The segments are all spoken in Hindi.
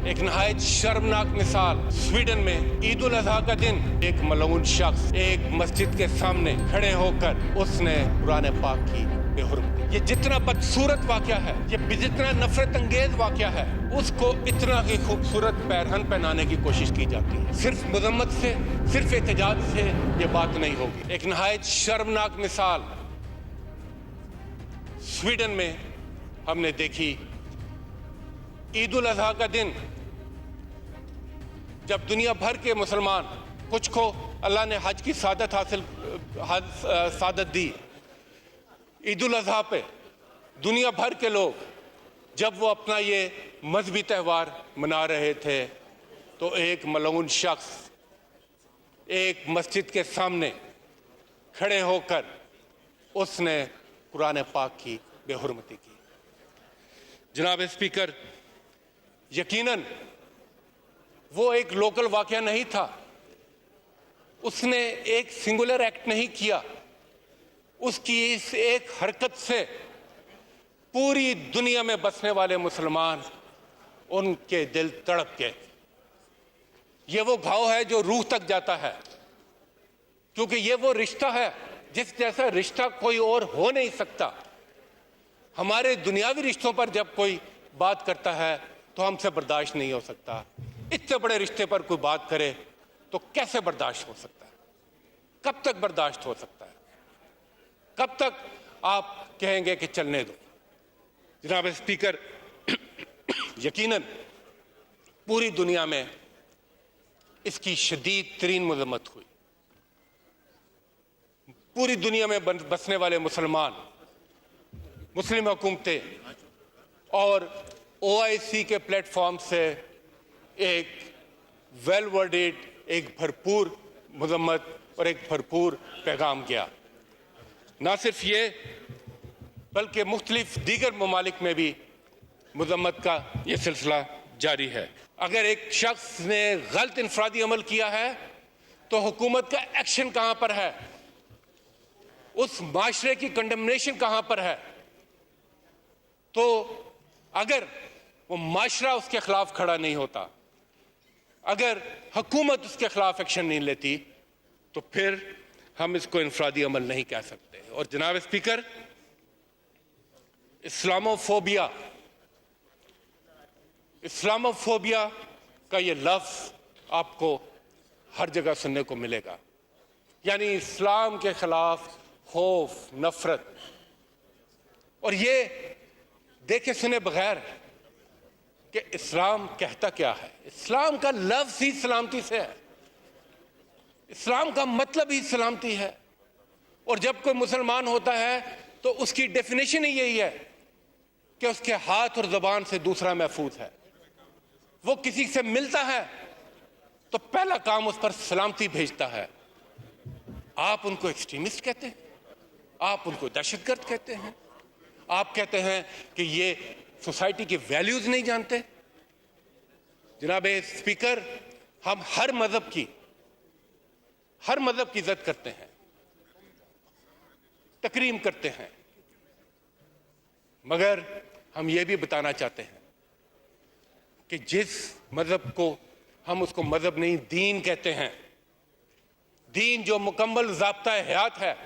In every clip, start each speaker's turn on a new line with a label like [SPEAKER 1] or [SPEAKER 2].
[SPEAKER 1] एक नहायत शर्मनाक मिसाल स्वीडन में ईद उल अजहा का दिन एक मलऊन शख्स एक मस्जिद के सामने खड़े होकर उसने कुरान पाक की बेहुरमती। ये जितना बदसूरत वाकया है, ये जितना नफरत अंगेज वाकया है, उसको इतना ही खूबसूरत पैरहन पहनाने की कोशिश की जाती है। सिर्फ मजम्मत से, सिर्फ एहतजाज से ये बात नहीं होगी। एक नहायत शर्मनाक मिसाल स्वीडन में हमने देखी। ईद उल अजहा का दिन जब दुनिया भर के मुसलमान, कुछ को अल्लाह ने हज की सादत दी, ईद उल अजहा पे दुनिया भर के लोग जब वो अपना ये मजहबी त्यौहार मना रहे थे तो एक मलऊन शख्स एक मस्जिद के सामने खड़े होकर उसने कुरान पाक की बेहुरमती की। जनाब स्पीकर, यकीनन वो एक लोकल वाकया नहीं था, उसने एक सिंगुलर एक्ट नहीं किया, उसकी इस एक हरकत से पूरी दुनिया में बसने वाले मुसलमान, उनके दिल तड़प गए। ये वो घाव है जो रूह तक जाता है, क्योंकि ये वो रिश्ता है जिस जैसा रिश्ता कोई और हो नहीं सकता। हमारे दुनियावी रिश्तों पर जब कोई बात करता है तो हमसे बर्दाश्त नहीं हो सकता, इतने बड़े रिश्ते पर कोई बात करे तो कैसे बर्दाश्त हो सकता है? कब तक बर्दाश्त हो सकता है? कब तक आप कहेंगे कि चलने दो? जनाब स्पीकर, यकीनन पूरी दुनिया में इसकी शदीद तरीन मजम्मत हुई। पूरी दुनिया में बसने वाले मुसलमान, मुस्लिम हुकूमतें और OIC के प्लेटफॉर्म से एक वेल वर्डेड, एक भरपूर मजम्मत और एक भरपूर पैगाम गया। ना सिर्फ ये बल्कि मुख्तलिफ दीगर ममालिक में भी मजम्मत का ये सिलसिला जारी है। अगर एक शख्स ने गलत इंफरादी अमल किया है तो हुकूमत का एक्शन कहां पर है? उस माशरे की कंडेमनेशन कहां पर है? तो अगर वो माशरा उसके खिलाफ खड़ा नहीं होता, अगर हुकूमत उसके खिलाफ एक्शन नहीं लेती, तो फिर हम इसको इंफरादी अमल नहीं कह सकते। और जनाब स्पीकर, इस्लामोफोबिया का ये लफ्ज आपको हर जगह सुनने को मिलेगा, यानी इस्लाम के खिलाफ खौफ, नफरत। और ये देखे सुने बगैर कि इस्लाम कहता क्या है। इस्लाम का लफ्ज ही सलामती से है, इस्लाम का मतलब ही सलामती है। और जब कोई मुसलमान होता है तो उसकी डेफिनेशन ही यही है कि उसके हाथ और ज़बान से दूसरा महफूज है। वो किसी से मिलता है तो पहला काम उस पर सलामती भेजता है। आप उनको एक्सट्रीमिस्ट कहते हैं, आप उनको दहशतगर्द कहते हैं, आप कहते हैं कि ये सोसाइटी की वैल्यूज नहीं जानते। जनाब स्पीकर, हम हर मजहब की इज्जत करते हैं, तकरीम करते हैं, मगर हम ये भी बताना चाहते हैं कि जिस मजहब को हम उसको मजहब नहीं दीन कहते हैं, दीन जो मुकम्मल ज़ाब्ता हयात है,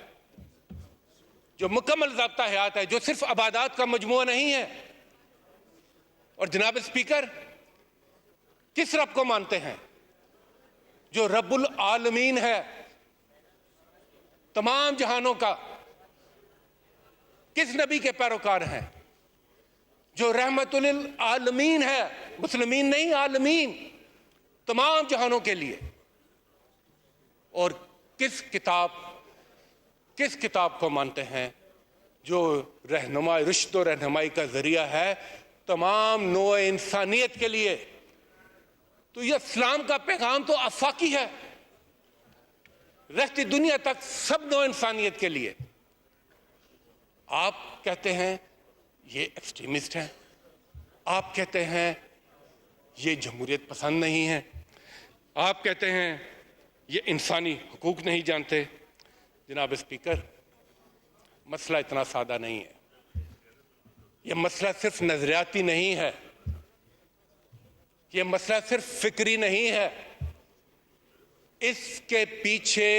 [SPEAKER 1] जो मुकम्मल ज़ाब्ता हयात है, जो सिर्फ अबादात का मजमुआ नहीं है। और जनाब स्पीकर, किस रब को मानते हैं? जो रब्बुल आलमीन है, तमाम जहानों का। किस नबी के पैरोकार हैं? जो रहमतुल आलमीन है, मुस्लिमीन नहीं, आलमीन, तमाम जहानों के लिए। और किस किताब को मानते हैं जो रहनुमाई, रुश्द और रहनुमाई का जरिया है तमाम नौ इंसानियत के लिए। तो यह इस्लाम का पैगाम तो आफाकी है, रहती दुनिया तक सब नौ इंसानियत के लिए। आप कहते हैं ये एक्सट्रीमिस्ट हैं, आप कहते हैं ये जमहूरियत पसंद नहीं है, आप कहते हैं ये इंसानी हुकूक नहीं जानते। जनाब स्पीकर, मसला इतना सादा नहीं है। यह मसला सिर्फ नजरियाती नहीं है, ये मसला सिर्फ फिक्री नहीं है, इसके पीछे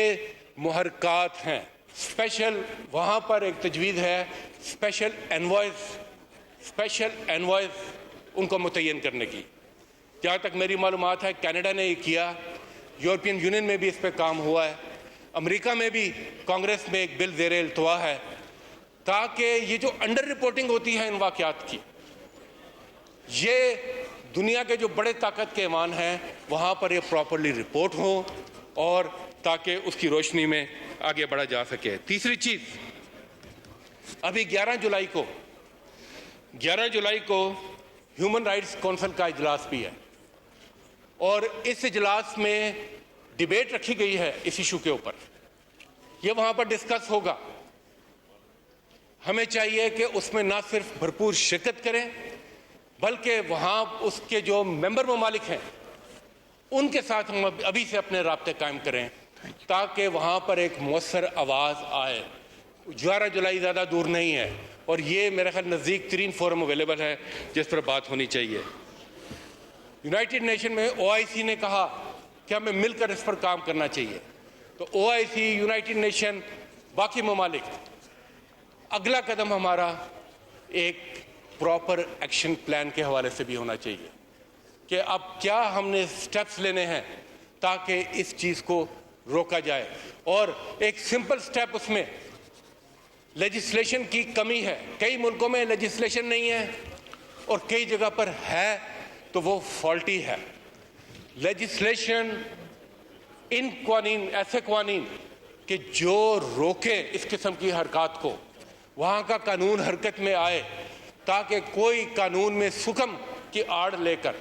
[SPEAKER 1] मुहरकात हैं। स्पेशल वहाँ पर एक तजवीज़ है स्पेशल एनवॉयस उनको मुतय्यन करने की। जहाँ तक मेरी मालूमात है कनाडा ने ये किया, यूरोपियन यूनियन में भी इस पर काम हुआ है, अमेरिका में भी कांग्रेस में एक बिल ज़ेर इल्तवा है, ताकि ये जो अंडर रिपोर्टिंग होती है इन वाक़यात की, ये दुनिया के जो बड़े ताकत के ईमान हैं वहाँ पर ये प्रॉपरली रिपोर्ट हो और ताकि उसकी रोशनी में आगे बढ़ा जा सके। तीसरी चीज़, अभी 11 जुलाई को ह्यूमन राइट्स काउंसिल का इजलास भी है और इस इजलास में डिबेट रखी गई है इस इशू के ऊपर। ये वहाँ पर डिस्कस होगा। हमें चाहिए कि उसमें ना सिर्फ भरपूर शिरकत करें बल्कि वहाँ उसके जो मेंबर ममालिक हैं उनके साथ हम अभी से अपने राब्ते कायम करें ताकि वहाँ पर एक मौसर आवाज़ आए। 11 जुलाई ज़्यादा दूर नहीं है और ये मेरे ख्याल नज़दीक तरीन फोरम अवेलेबल है जिस पर बात होनी चाहिए। यूनाइटेड नेशन में OIC ने कहा कि हमें मिलकर इस पर काम करना चाहिए, तो OIC, यूनाइटेड नेशन, बाकी ममालिक, अगला कदम हमारा एक प्रॉपर एक्शन प्लान के हवाले से भी होना चाहिए कि अब क्या हमने स्टेप्स लेने हैं ताकि इस चीज़ को रोका जाए। और एक सिंपल स्टेप, उसमें लेजिस्लेशन की कमी है, कई मुल्कों में लेजिस्लेशन नहीं है और कई जगह पर है तो वो फॉल्टी है। लेजिस्लेशन इन कानून, ऐसे कानून कि जो रोके इस किस्म की हरकत को, वहाँ का कानून हरकत में आए ताकि कोई कानून में सुकम की आड़ लेकर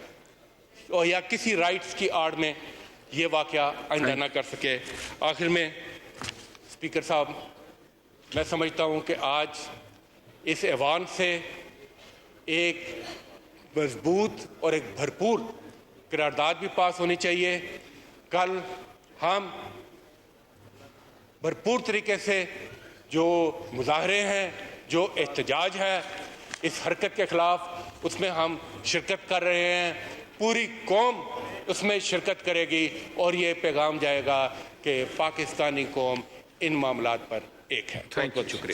[SPEAKER 1] और या किसी राइट्स की आड़ में ये वाक़या आइंदा ना कर सके। आखिर में स्पीकर साहब, मैं समझता हूँ कि आज इस ऐवान से एक मजबूत और एक भरपूर करारदाद भी पास होनी चाहिए। कल हम भरपूर तरीके से जो मुजाहरे हैं, जो एहतजाज है इस हरकत के ख़िलाफ़, उसमें हम शिरकत कर रहे हैं, पूरी कौम उसमें शिरकत करेगी और ये पैगाम जाएगा कि पाकिस्तानी कौम इन मामलात पर एक है। बहुत बहुत शुक्रिया।